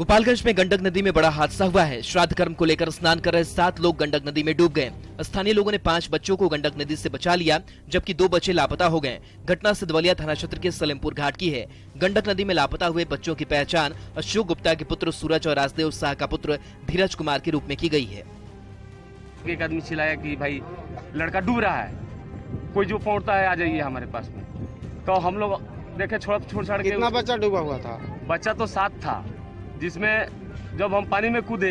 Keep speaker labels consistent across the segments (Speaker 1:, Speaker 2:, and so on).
Speaker 1: गोपालगंज में गंडक नदी में बड़ा हादसा हुआ है। श्राद्ध कर्म को लेकर स्नान कर रहे 7 लोग गंडक नदी में डूब गए। स्थानीय लोगों ने 5 बच्चों को गंडक नदी से बचा लिया, जबकि 2 बच्चे लापता हो गए। घटना सिद्धवलिया थाना क्षेत्र के सलेमपुर घाट की है। गंडक नदी में लापता हुए बच्चों की पहचान अशोक गुप्ता के पुत्र सूरज और राजदेव शाह का पुत्र धीरज कुमार के रूप में की गई है।
Speaker 2: एक आदमी चिल्लाया कि भाई लड़का डूब रहा है, कोई जो पहुंचता है आ जाइए हमारे पास में। तो हम लोग देखे छोड़ छाड़ के।
Speaker 3: कितना बच्चा डूबा हुआ था?
Speaker 2: बच्चा तो 7 था, जिसमें जब हम पानी में कूदे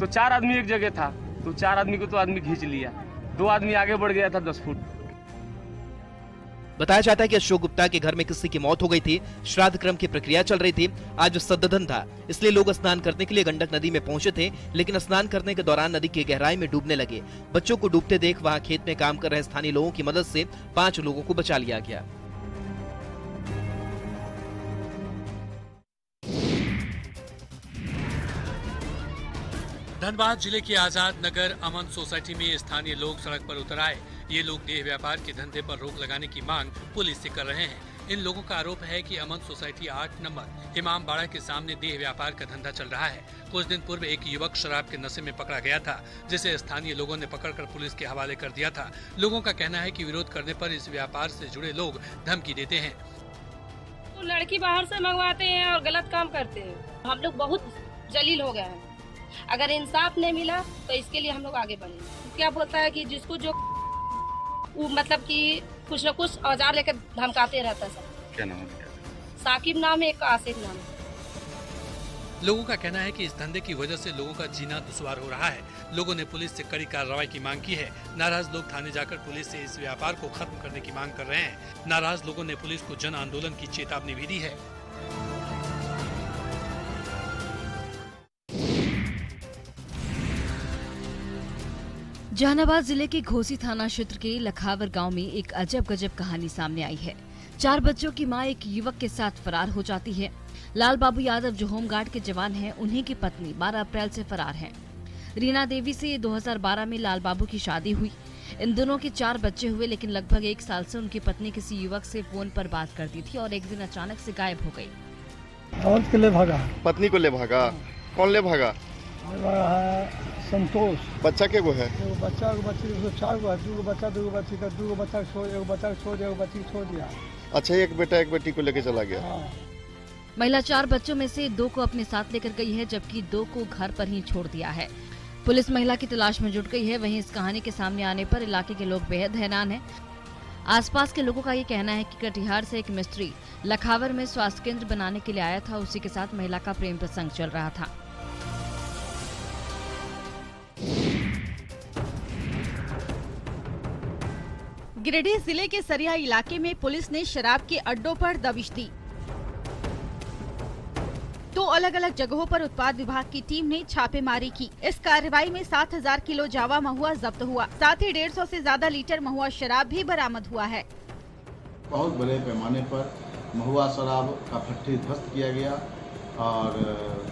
Speaker 2: तो 4 आदमी एक जगह था, तो 4 आदमी को तो आदमी खींच लिया, 2 आदमी आगे बढ़ गया था 10 फुट।
Speaker 1: बताया जाता है कि अशोक गुप्ता के घर में किसी की मौत हो गई थी। श्राद्ध क्रम की प्रक्रिया चल रही थी। आज सद्दधन था, इसलिए लोग स्नान करने के लिए गंडक नदी में पहुंचे थे, लेकिन स्नान करने के दौरान नदी की गहराई में डूबने लगे। बच्चों को डूबते देख वहां खेत में काम कर रहे स्थानीय लोगों की मदद से 5 लोगों को बचा लिया गया।
Speaker 4: धनबाद जिले के आजाद नगर अमन सोसाइटी में स्थानीय लोग सड़क पर उतर आए। ये लोग देह व्यापार के धंधे पर रोक लगाने की मांग पुलिस से कर रहे हैं। इन लोगों का आरोप है कि अमन सोसाइटी 8 नंबर इमाम बाड़ा के सामने देह व्यापार का धंधा चल रहा है। कुछ दिन पूर्व एक युवक शराब के नशे में पकड़ा गया था, जिसे स्थानीय लोगों ने पकड़कर पुलिस के हवाले कर दिया था। लोगों का कहना है कि विरोध करने पर इस व्यापार से जुड़े लोग धमकी देते हैं।
Speaker 5: तो लड़की बाहर से मंगवाते हैं और गलत काम करते हैं। हम लोग बहुत जलील हो गए हैं। अगर इंसाफ नहीं मिला तो इसके लिए हम लोग आगे बढ़ेंगे। क्या बोलता है कि जिसको जो मतलब कि कुछ न कुछ औजार लेकर धमकाते रहता है। सब
Speaker 2: क्या नाम है?
Speaker 5: साकिब नाम है, एक आसिफ नाम है।
Speaker 4: लोगों का कहना है कि इस धंधे की वजह से लोगों का जीना दुश्वार हो रहा है। लोगों ने पुलिस से कड़ी कार्रवाई की मांग की है। नाराज लोग थाने जाकर पुलिस से इस व्यापार को खत्म करने की मांग कर रहे हैं। नाराज लोगों ने पुलिस को जन आंदोलन की चेतावनी भी दी है।
Speaker 6: जहानाबाद जिले के घोसी थाना क्षेत्र के लखावर गांव में एक अजब गजब कहानी सामने आई है। 4 बच्चों की मां एक युवक के साथ फरार हो जाती है। लाल बाबू यादव जो होमगार्ड के जवान हैं, उन्हीं की पत्नी 12 अप्रैल से फरार हैं। रीना देवी से 2012 में लाल बाबू की शादी हुई। इन दोनों के 4 बच्चे हुए, लेकिन लगभग 1 साल से उनकी पत्नी किसी युवक से फोन पर बात करती थी और एक दिन अचानक से गायब हो गयी।
Speaker 3: और के ले भागा?
Speaker 7: पत्नी को ले भागा। कौन ले भागा?
Speaker 3: संतोष।
Speaker 7: बच्चा के वो है?
Speaker 3: बच्चा 4 गो है। 2 बच्चा 2 बच्ची का 2 बच्चा छोड़, एक बच्चा छोड़ दिया, एक बच्ची छोड़ दिया।
Speaker 7: अच्छा, एक बेटा एक बेटी को लेके चला गया।
Speaker 6: महिला 4 बच्चों में से 2 को अपने साथ लेकर गई है, जबकि 2 को घर पर ही छोड़ दिया है। पुलिस महिला की तलाश में जुट गई है। वहीं इस कहानी के सामने आने पर इलाके के लोग बेहद हैरान हैं। आसपास के लोगों का ये कहना है कि कटिहार से एक मिस्त्री लखावर में स्वास्थ्य केंद्र बनाने के लिए आया था। उसी के साथ महिला का प्रेम प्रसंग चल रहा था।
Speaker 8: गिरिडीह जिले के सरिया इलाके में पुलिस ने शराब के अड्डों पर दबिश दी। 2 अलग-अलग जगहों पर उत्पाद विभाग की टीम ने छापेमारी की। इस कार्रवाई में 7000 किलो जावा महुआ जब्त हुआ। साथ ही 150 से ज्यादा लीटर महुआ शराब भी बरामद हुआ है।
Speaker 9: बहुत बड़े पैमाने पर महुआ शराब का फैक्ट्री ध्वस्त किया गया और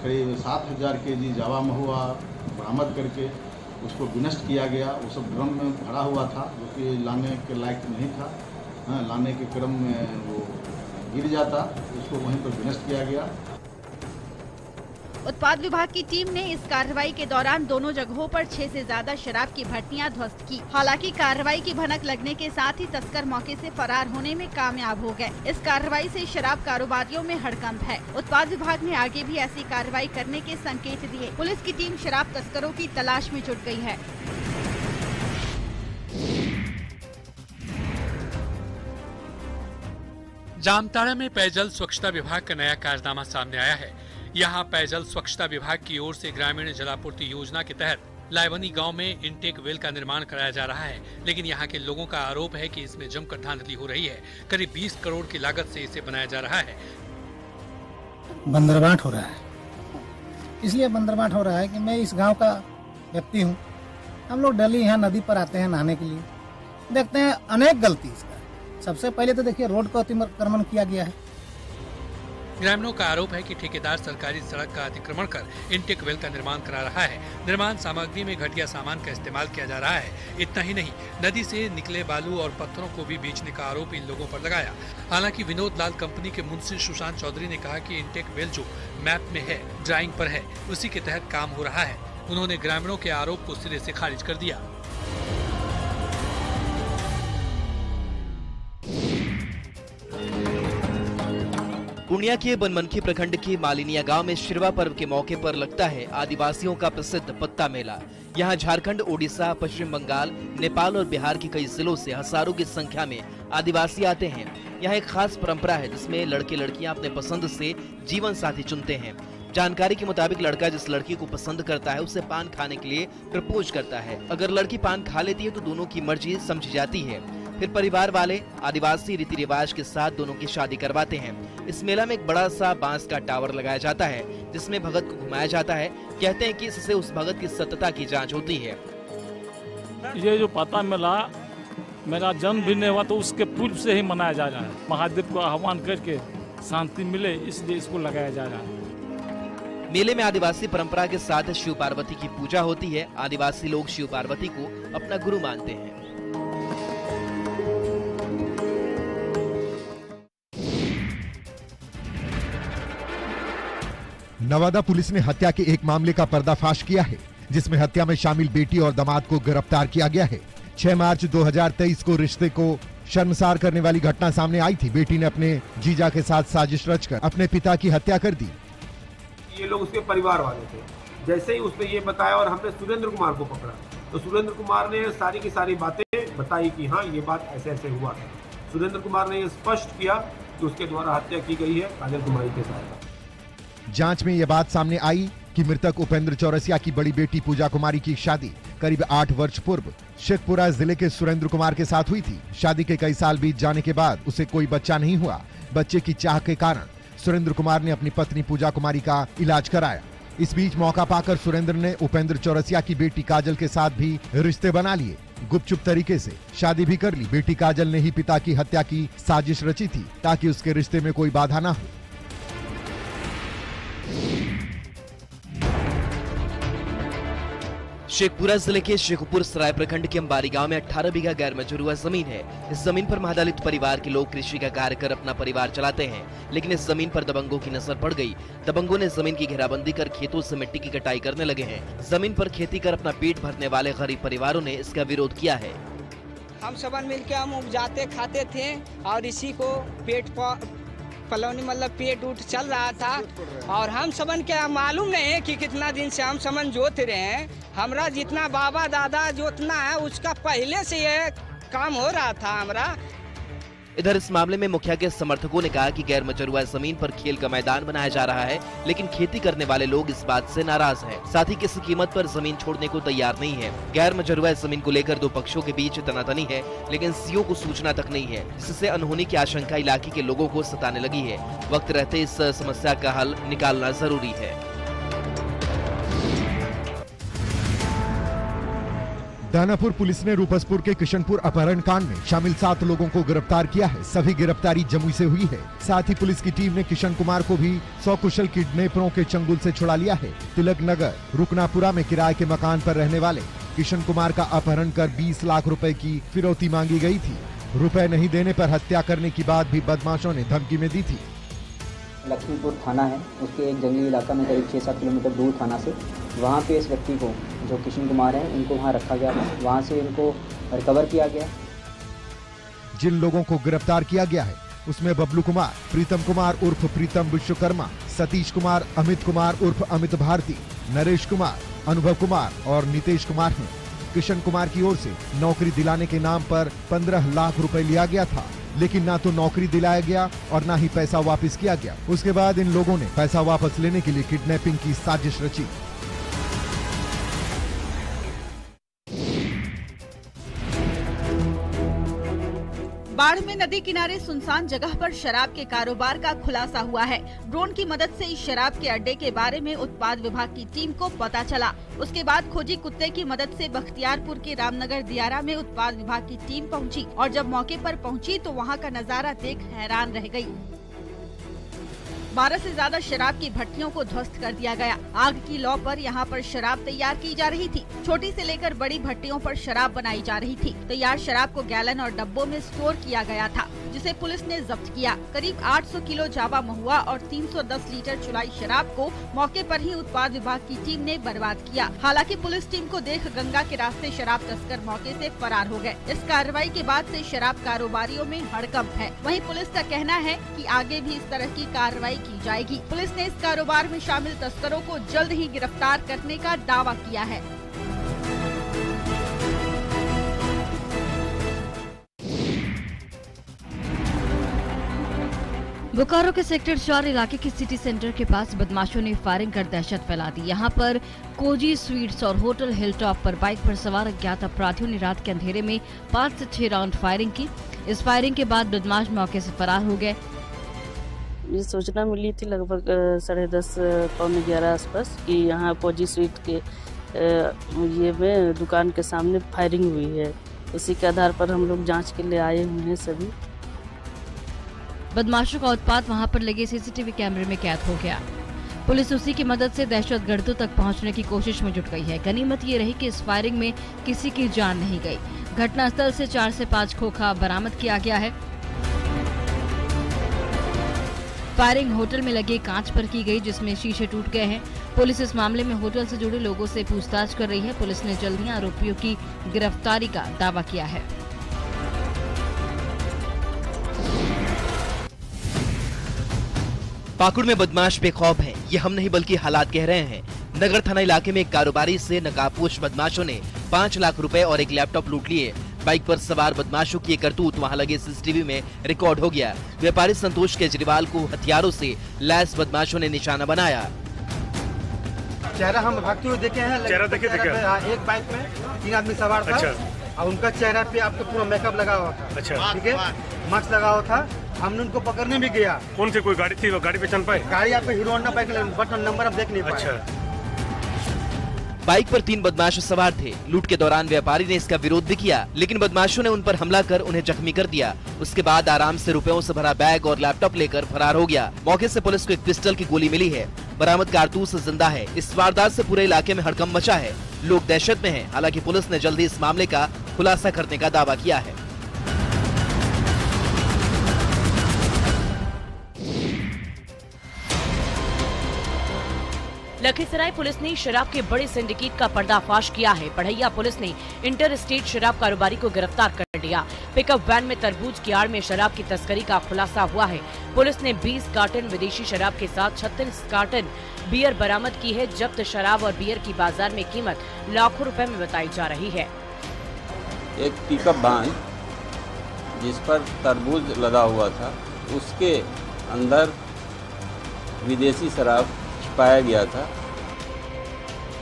Speaker 9: करीब 7000 केजी जावा महुआ बरामद करके उसको विनष्ट किया गया। वो सब ड्रम में भरा हुआ था, जो कि लाने के लायक नहीं था। लाने के क्रम में वो गिर जाता, उसको वहीं पर विनष्ट किया गया।
Speaker 8: उत्पाद विभाग की टीम ने इस कार्रवाई के दौरान दोनों जगहों पर 6 से ज्यादा शराब की भट्टियां ध्वस्त की। हालांकि कार्रवाई की भनक लगने के साथ ही तस्कर मौके से फरार होने में कामयाब हो गए। इस कार्रवाई से शराब कारोबारियों में हड़कंप है। उत्पाद विभाग ने आगे भी ऐसी कार्रवाई करने के संकेत दिए। पुलिस की टीम शराब तस्करों की तलाश में जुट गई है।
Speaker 4: जामताड़ा में पेयजल स्वच्छता विभाग का नया कारनामा सामने आया है। यहाँ पेयजल स्वच्छता विभाग की ओर से ग्रामीण जलापूर्ति योजना के तहत लाइवनी गांव में इनटेक वेल का निर्माण कराया जा रहा है, लेकिन यहाँ के लोगों का आरोप है कि इसमें जमकर धांधली हो रही है। करीब 20 करोड़ की लागत से इसे बनाया जा रहा है।
Speaker 10: बंदरबाट हो रहा है, इसलिए बंदरबाट हो रहा है कि मैं इस गाँव का व्यक्ति हूँ। हम लोग डेली यहाँ नदी पर आते हैं नहाने के लिए, देखते हैं अनेक गलती इसका। सबसे पहले तो देखिए रोड का अतिक्रमण किया गया है।
Speaker 4: ग्रामीणों का आरोप है कि ठेकेदार सरकारी सड़क का अतिक्रमण कर इंटेक वेल का निर्माण करा रहा है। निर्माण सामग्री में घटिया सामान का इस्तेमाल किया जा रहा है। इतना ही नहीं, नदी से निकले बालू और पत्थरों को भी बेचने का आरोप इन लोगों पर लगाया। हालांकि विनोद लाल कंपनी के मुंशी सुशांत चौधरी ने कहा कि इंटेक वेल जो मैप में है, ड्राइंग पर है, उसी के तहत काम हो रहा है। उन्होंने ग्रामीणों के आरोप को सिरे से खारिज कर दिया।
Speaker 1: पूर्णिया के बनमनखी प्रखंड के मालिनिया गांव में शिरवा पर्व के मौके पर लगता है आदिवासियों का प्रसिद्ध पत्ता मेला। यहां झारखंड, ओडिशा, पश्चिम बंगाल, नेपाल और बिहार के कई जिलों से हजारों की संख्या में आदिवासी आते हैं। यहां एक खास परंपरा है जिसमें लड़के लड़कियां अपने पसंद से जीवन साथी चुनते हैं। जानकारी के मुताबिक लड़का जिस लड़की को पसंद करता है उसे पान खाने के लिए प्रपोज करता है। अगर लड़की पान खा लेती है तो दोनों की मर्जी समझी जाती है। फिर परिवार वाले आदिवासी रीति रिवाज के साथ दोनों की शादी करवाते हैं। इस मेला में एक बड़ा सा बांस का टावर लगाया जाता है जिसमें भगत को घुमाया जाता है। कहते हैं कि इससे उस भगत की सत्यता की जांच होती है।
Speaker 11: ये जो पता मेला मेरा जन्म भी नहीं हुआ तो उसके पूर्व से ही मनाया जा रहा है। महादेव को आह्वान करके शांति मिले इसलिए इसको लगाया जा रहा है।
Speaker 1: मेले में आदिवासी परंपरा के साथ शिव पार्वती की पूजा होती है। आदिवासी लोग शिव पार्वती को अपना गुरु मानते हैं।
Speaker 12: नवादा पुलिस ने हत्या के एक मामले का पर्दाफाश किया है जिसमें हत्या में शामिल बेटी और दामाद को गिरफ्तार किया गया है। 6 मार्च 2023 को रिश्ते को शर्मसार करने वाली घटना सामने आई थी। बेटी ने अपने जीजा के साथ साजिश रचकर अपने पिता की हत्या कर दी।
Speaker 13: ये लोग उसके परिवार वाले थे। जैसे ही उसने ये बताया और हमने सुरेंद्र कुमार को पकड़ा तो सुरेंद्र कुमार ने सारी की सारी बातें बताई कि हाँ ये बात ऐसे ऐसे हुआ है। सुरेंद्र कुमार ने ये स्पष्ट किया कि उसके द्वारा हत्या की गई है काजल कुमारी के साथ।
Speaker 12: जांच में यह बात सामने आई कि मृतक उपेंद्र चौरसिया की बड़ी बेटी पूजा कुमारी की शादी करीब 8 वर्ष पूर्व शेखपुरा जिले के सुरेंद्र कुमार के साथ हुई थी। शादी के कई साल बीत जाने के बाद उसे कोई बच्चा नहीं हुआ। बच्चे की चाह के कारण सुरेंद्र कुमार ने अपनी पत्नी पूजा कुमारी का इलाज कराया। इस बीच मौका पाकर सुरेंद्र ने उपेंद्र चौरसिया की बेटी काजल के साथ भी रिश्ते बना लिए। गुपचुप तरीके से शादी भी कर ली। बेटी काजल ने ही पिता की हत्या की साजिश रची थी ताकि उसके रिश्ते में कोई बाधा न हो।
Speaker 1: शेखपुरा जिले के शेखपुर सराय प्रखंड के अंबारी गांव में 18 बीघा गैर मंजूर जमीन है। इस जमीन पर महादलित परिवार के लोग कृषि का कार्य कर अपना परिवार चलाते हैं, लेकिन इस जमीन पर दबंगों की नजर पड़ गई। दबंगों ने जमीन की घेराबंदी कर खेतों से मिट्टी की कटाई करने लगे हैं। जमीन पर खेती कर अपना पेट भरने वाले गरीब परिवारों ने इसका विरोध किया है।
Speaker 14: हम सब मिलकर हम उपजाते खाते थे और इसी को पेट पलौनी मतलब पेट उठ चल रहा था और हम सबन क्या मालूम नहीं है कि कितना दिन से हम सबन जोत रहे हैं। हमरा जितना बाबा दादा जोतना है उसका पहले से ये काम हो रहा था हमरा।
Speaker 1: इधर इस मामले में मुखिया के समर्थकों ने कहा कि गैर मजरूआ जमीन पर खेल का मैदान बनाया जा रहा है, लेकिन खेती करने वाले लोग इस बात से नाराज हैं। साथ ही किसी कीमत पर जमीन छोड़ने को तैयार नहीं है। गैर मजरूआ जमीन को लेकर दो पक्षों के बीच तनातनी है, लेकिन सीओ को सूचना तक नहीं है, जिससे अनहोनी की आशंका इलाके के लोगों को सताने लगी है। वक्त रहते इस समस्या का हल निकालना जरूरी है।
Speaker 12: दानापुर पुलिस ने रूपसपुर के किशनपुर अपहरण कांड में शामिल 7 लोगों को गिरफ्तार किया है। सभी गिरफ्तारी जमुई से हुई है। साथ ही पुलिस की टीम ने किशन कुमार को भी सकुशल किडनैपरों के चंगुल से छुड़ा लिया है। तिलक नगर रुकनापुरा में किराए के मकान पर रहने वाले किशन कुमार का अपहरण कर 20 लाख रुपए की फिरौती मांगी गई थी। रुपए नहीं देने पर हत्या करने की बात भी बदमाशों ने धमकी में दी थी।
Speaker 15: लक्ष्मीपुर थाना है, उसके एक जंगली इलाका में करीब 6-7 किलोमीटर दूर थाना से, वहाँ पे इस व्यक्ति को जो किशन कुमार है उनको वहाँ रखा गया था। वहाँ से इनको रिकवर किया गया।
Speaker 12: जिन लोगों को गिरफ्तार किया गया है उसमें बबलू कुमार, प्रीतम कुमार उर्फ प्रीतम विश्वकर्मा, सतीश कुमार, अमित कुमार उर्फ अमित भारती, नरेश कुमार, अनुभव कुमार और नितेश कुमार हैं। किशन कुमार की ओर से नौकरी दिलाने के नाम पर 15 लाख रुपए लिया गया था, लेकिन ना तो नौकरी दिलाया गया और ना ही पैसा वापस किया गया। उसके बाद इन लोगों ने पैसा वापस लेने के लिए किडनैपिंग की साजिश रची।
Speaker 8: बाढ़ में नदी किनारे सुनसान जगह पर शराब के कारोबार का खुलासा हुआ है। ड्रोन की मदद से इस शराब के अड्डे के बारे में उत्पाद विभाग की टीम को पता चला। उसके बाद खोजी कुत्ते की मदद से बख्तियारपुर के रामनगर दियारा में उत्पाद विभाग की टीम पहुंची और जब मौके पर पहुंची तो वहां का नजारा देख हैरान रह गई। 12 से ज्यादा शराब की भट्टियों को ध्वस्त कर दिया गया। आग की लौ पर यहाँ पर शराब तैयार की जा रही थी। छोटी से लेकर बड़ी भट्टियों पर शराब बनाई जा रही थी। तैयार शराब को गैलन और डब्बों में स्टोर किया गया था, जिसे पुलिस ने जब्त किया। करीब 800 किलो जावा महुआ और 310 लीटर चुलाई शराब को मौके पर ही उत्पाद विभाग की टीम ने बर्बाद किया। हालांकि पुलिस टीम को देख गंगा के रास्ते शराब तस्कर मौके से फरार हो गए। इस कार्रवाई के बाद से शराब कारोबारियों में हड़कंप है। वहीं पुलिस का कहना है कि आगे भी इस तरह की कार्रवाई की जाएगी। पुलिस ने इस कारोबार में शामिल तस्करों को जल्द ही गिरफ्तार करने का दावा किया है।
Speaker 6: बोकारो के सेक्टर 4 इलाके के सिटी सेंटर के पास बदमाशों ने फायरिंग कर दहशत फैला दी। यहाँ पर कोजी स्वीट्स और होटल हिलटॉप पर बाइक पर सवार अज्ञात अपराधियों ने रात के अंधेरे में 5 से 6 राउंड फायरिंग की। इस फायरिंग के बाद बदमाश मौके से फरार हो गए।
Speaker 16: ये सूचना मिली थी लगभग 10:30 पौने 11 आसपास कि यहाँ कोजी स्वीट के ये में दुकान के सामने फायरिंग हुई है। उसी के आधार पर हम लोग जाँच के लिए आए हुए हैं सभी।
Speaker 6: बदमाशों का उत्पात वहां पर लगे सीसीटीवी कैमरे में कैद हो गया। पुलिस उसी की मदद से दहशतगर्दों तक पहुंचने की कोशिश में जुट गई है। गनीमत ये रही कि इस फायरिंग में किसी की जान नहीं गई। घटनास्थल से 4 से 5 खोखा बरामद किया गया है। फायरिंग होटल में लगे कांच पर की गई, जिसमें शीशे टूट गए हैं। पुलिस इस मामले में होटल से जुड़े लोगों से पूछताछ कर रही है। पुलिस ने जल्द ही आरोपियों की गिरफ्तारी का दावा किया है।
Speaker 1: पाकुड़ में बदमाश बेखौफ हैं। ये हम नहीं बल्कि हालात कह रहे हैं। नगर थाना इलाके में एक कारोबारी से नकाबपोश बदमाशों ने 5 लाख रुपए और एक लैपटॉप लूट लिए। बाइक पर सवार बदमाशों की करतूत वहां लगे सीसीटीवी में रिकॉर्ड हो गया। व्यापारी संतोष केजरीवाल को हथियारों से लैस बदमाशों ने निशाना बनाया।
Speaker 17: चेहरा हम भागते हुए देखे हैं।
Speaker 18: चेहरा देखे थे क्या?
Speaker 17: एक बाइक में 3 आदमी सवार था। और उनका चेहरा पे आपको पूरा मेकअप लगा हुआ था।
Speaker 18: अच्छा,
Speaker 17: ठीक है, मास्क लगा हुआ था। हमने उनको पकड़ने भी गया।
Speaker 18: कौन सी कोई गाड़ी थी? वो गाड़ी पहचान पाए?
Speaker 17: गाड़ी आपको hero Honda bike, but number आप देख नहीं पाए।
Speaker 18: अच्छा।
Speaker 1: बाइक पर 3 बदमाश सवार थे। लूट के दौरान व्यापारी ने इसका विरोध भी किया, लेकिन बदमाशों ने उन पर हमला कर उन्हें जख्मी कर दिया। उसके बाद आराम से रुपयों से भरा बैग और लैपटॉप लेकर फरार हो गया। मौके से पुलिस को एक पिस्टल की गोली मिली है। बरामद कारतूस जिंदा है। इस वारदात से पूरे इलाके में हड़कंप मचा है। लोग दहशत में हैं। हालांकि पुलिस ने जल्दी इस मामले का खुलासा करने का दावा किया है।
Speaker 19: लखीसराय पुलिस ने शराब के बड़े सिंडिकेट का पर्दाफाश किया है। पढ़ैया पुलिस ने इंटर स्टेट शराब कारोबारी को गिरफ्तार कर लिया। पिकअप वैन में तरबूज की आड़ में शराब की तस्करी का खुलासा हुआ है। पुलिस ने 20 कार्टन विदेशी शराब के साथ 36 कार्टन बियर बरामद की है। जब्त शराब और बियर की बाजार में कीमत लाखों रुपए में बताई जा रही है।
Speaker 20: एक पिकअप वैन जिस पर तरबूज लदा हुआ था, उसके अंदर विदेशी शराब पाया गया था।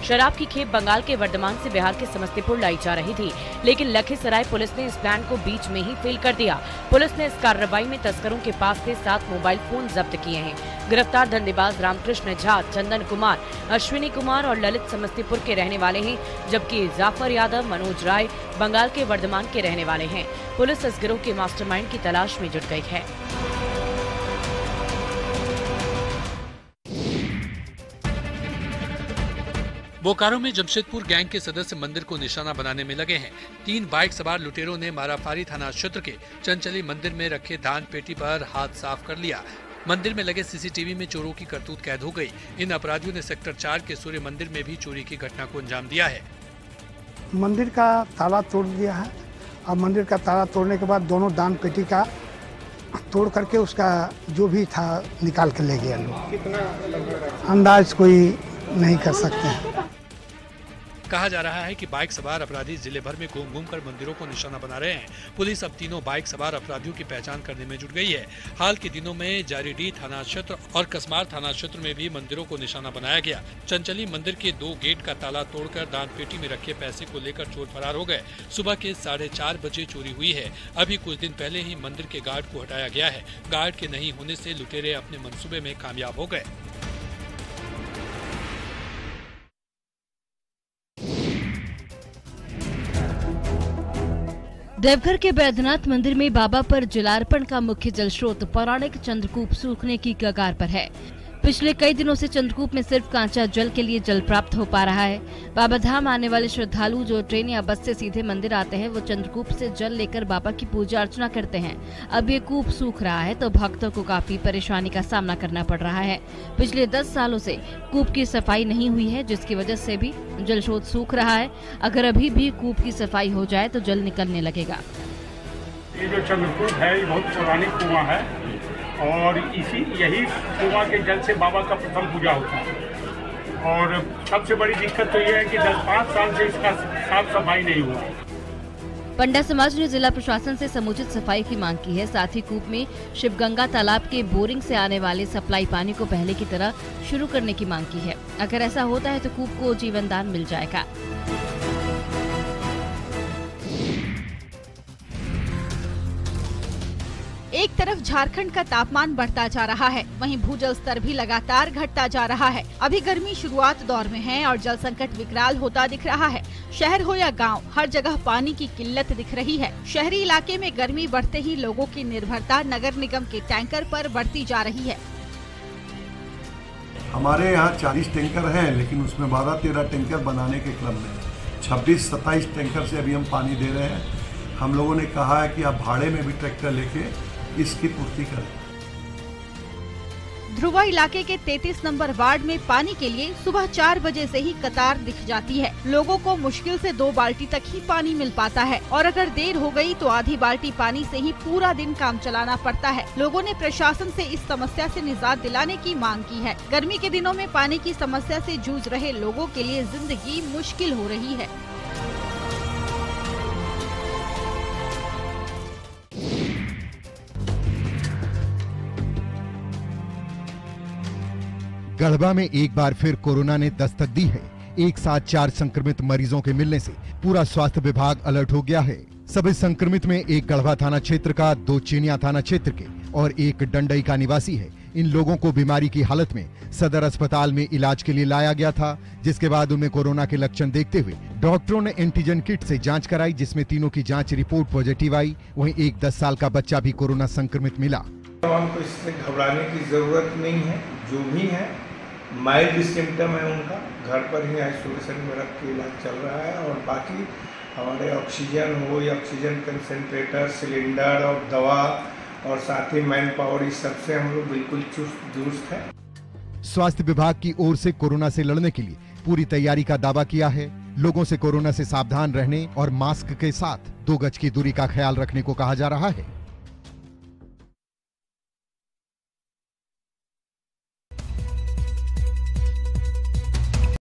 Speaker 19: शराब की खेप बंगाल के वर्धमान से बिहार के समस्तीपुर लाई जा रही थी, लेकिन लखीसराय पुलिस ने इस प्लान को बीच में ही फेल कर दिया। पुलिस ने इस कार्रवाई में तस्करों के पास से 7 मोबाइल फोन जब्त किए हैं। गिरफ्तार धंधेबाज रामकृष्ण झा, चंदन कुमार, अश्विनी कुमार और ललित समस्तीपुर के रहने वाले हैं, जबकि जाफर यादव, मनोज राय बंगाल के वर्धमान के रहने वाले हैं। पुलिस इस गिरोह के मास्टरमाइंड की तलाश में जुट गई है।
Speaker 4: बोकारो में जमशेदपुर गैंग के सदस्य मंदिर को निशाना बनाने में लगे हैं। 3 बाइक सवार लुटेरों ने माराफारी थाना क्षेत्र के चंचली मंदिर में रखे धान पेटी पर हाथ साफ कर लिया। मंदिर में लगे सीसीटीवी में चोरों की करतूत कैद हो गई। इन अपराधियों ने सेक्टर 4 के सूर्य मंदिर में भी चोरी की घटना को अंजाम दिया है।
Speaker 3: मंदिर का ताला तोड़ दिया है और मंदिर का ताला तोड़ने के बाद दोनों दान पेटी का तोड़ करके उसका जो भी था निकाल कर ले गया लोग। कितना अंदाज कोई नहीं कर सकते हैं।
Speaker 4: कहा जा रहा है कि बाइक सवार अपराधी जिले भर में घूम कर मंदिरों को निशाना बना रहे हैं। पुलिस अब तीनों बाइक सवार अपराधियों की पहचान करने में जुट गई है। हाल के दिनों में जारीडीह थाना क्षेत्र और कसमार थाना क्षेत्र में भी मंदिरों को निशाना बनाया गया। चंचली मंदिर के 2 गेट का ताला तोड़कर दान पेटी में रखे पैसे को लेकर चोर फरार हो गए। सुबह के 4:30 बजे चोरी हुई है। अभी कुछ दिन पहले ही मंदिर के गार्ड को हटाया गया है। गार्ड के नहीं होने से लुटेरे अपने मंसूबे में कामयाब हो गए।
Speaker 6: देवघर के बैद्यनाथ मंदिर में बाबा पर जलार्पण का मुख्य जल स्रोत पौराणिक चंद्रकूप सूखने की कगार पर है। पिछले कई दिनों से चंद्रकूप में सिर्फ कांचा जल के लिए जल प्राप्त हो पा रहा है। बाबा धाम आने वाले श्रद्धालु जो ट्रेन या बस से सीधे मंदिर आते हैं वो चंद्रकूप से जल लेकर बाबा की पूजा अर्चना करते हैं। अब ये कूप सूख रहा है तो भक्तों को काफी परेशानी का सामना करना पड़ रहा है। पिछले 10 सालों से कूप की सफाई नहीं हुई है, जिसकी वजह से भी जल स्रोत सूख रहा है। अगर अभी भी कूप की सफाई हो जाए तो जल निकलने लगेगा।
Speaker 18: ये जो चंद्रकूप है ये बहुत पौराणिक कुआं है और यही कुआं के जल से बाबा का प्रथम पूजा होता है। और सबसे बड़ी दिक्कत तो ये है कि 10-5 साल से इसका साफ सफाई नहीं हुआ।
Speaker 6: पंडा समाज ने जिला प्रशासन से समुचित सफाई की मांग की है। साथ ही कूप में शिवगंगा तालाब के बोरिंग से आने वाले सप्लाई पानी को पहले की तरह शुरू करने की मांग की है। अगर ऐसा होता है तो कूप को जीवन दान मिल जाएगा।
Speaker 8: एक तरफ झारखंड का तापमान बढ़ता जा रहा है, वहीं भूजल स्तर भी लगातार घटता जा रहा है। अभी गर्मी शुरुआत दौर में है और जल संकट विकराल होता दिख रहा है। शहर हो या गांव, हर जगह पानी की किल्लत दिख रही है। शहरी इलाके में गर्मी बढ़ते ही लोगों की निर्भरता नगर निगम के टैंकर पर बढ़ती जा रही है।
Speaker 21: हमारे यहाँ 40 टैंकर हैं, लेकिन उसमें 12-13 टैंकर बनाने के क्रम में 26-27 टैंकर से अभी हम पानी दे रहे हैं। हम लोगों ने कहा है कि आप भाड़े में भी ट्रैक्टर लेके इसकी पूर्ति करें।
Speaker 8: ध्रुवा इलाके के 33 नंबर वार्ड में पानी के लिए सुबह 4 बजे से ही कतार दिख जाती है। लोगों को मुश्किल से 2 बाल्टी तक ही पानी मिल पाता है और अगर देर हो गई तो आधी बाल्टी पानी से ही पूरा दिन काम चलाना पड़ता है। लोगों ने प्रशासन से इस समस्या से निजात दिलाने की मांग की है। गर्मी के दिनों में पानी की समस्या से जूझ रहे लोगों के लिए जिंदगी मुश्किल हो रही है।
Speaker 12: गढ़वा में एक बार फिर कोरोना ने दस्तक दी है। एक साथ 4 संक्रमित मरीजों के मिलने से पूरा स्वास्थ्य विभाग अलर्ट हो गया है। सभी संक्रमित में एक गढ़वा थाना क्षेत्र का, 2 चिनिया थाना क्षेत्र के और एक डंडई का निवासी है। इन लोगों को बीमारी की हालत में सदर अस्पताल में इलाज के लिए लाया गया था, जिसके बाद उनमें कोरोना के लक्षण देखते हुए डॉक्टरों ने एंटीजन किट से जांच कराई, जिसमें तीनों की जांच रिपोर्ट पॉजिटिव आई। वहीं एक 10 साल का बच्चा भी कोरोना संक्रमित मिला।
Speaker 22: हमको इससे घबराने की जरूरत नहीं है। जो भी है माइल्ड सिम्टम है उनका घर पर ही आइसोलेशन में रख के इलाज चल रहा है। और बाकी हमारे ऑक्सीजन हो या ऑक्सीजन कंसंट्रेटर, सिलेंडर और दवा और साथ ही मैन पावर, इस सबसे हम लोग बिल्कुल चुस्त दुरुस्त है।
Speaker 12: स्वास्थ्य विभाग की ओर से कोरोना से लड़ने के लिए पूरी तैयारी का दावा किया है। लोगों से कोरोना से सावधान रहने और मास्क के साथ 2 गज की दूरी का ख्याल रखने को कहा जा रहा है।